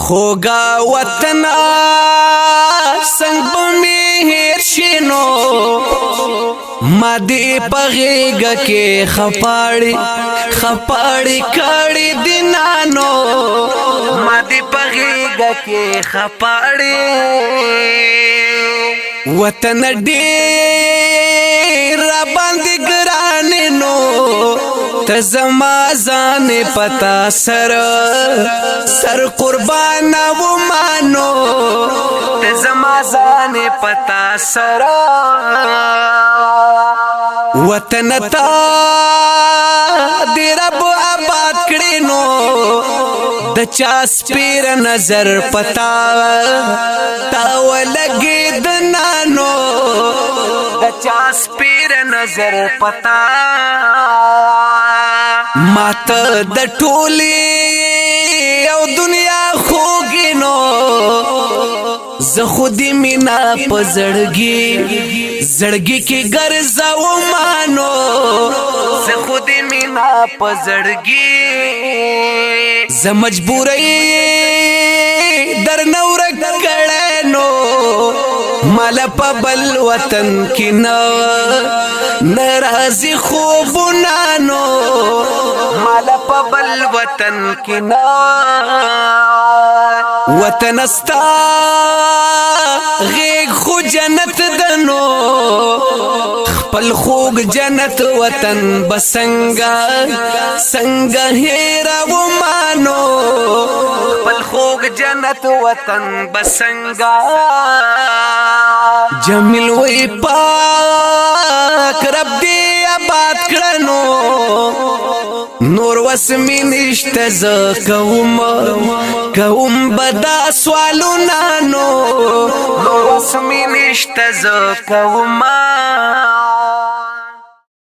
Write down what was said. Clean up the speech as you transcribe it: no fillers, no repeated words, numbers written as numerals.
خوگا وطنا سنگ بمی هیر شینو ما دی پغیگا کے خپاڑی کڑی دینانو ما دی پغیگا کے خپاڑی وطن دیر باندې ګرانې نو ته زما ځان پتا سر قربان و مانو ته زما ځان پتا سر وطن تا دی رب آباد کړي نو د چا سپیر نظر پتا تا ولګي د نانو د چا سپیر نظر پتا مات د ټولي او دنیا خوږي نو زه خودی مینا پزړګي کې ګرځاو مانو زه خودی مینا پزړګي زه مجبورې در نور کړه نو مال په بل وطن کې ناراضي خوب نانو مال په بل وطن کې وطن استا غیگ خو جنت دنو خپل خوگ جنت وطن بسنگا هیرا و مانو خپل خوگ جنت وطن بسنگا جمیل وی پاک رب دی آباد کرنو نور وسمی نشت ز کوم بدا سوالو نانو نور وسمی نشت ز کوم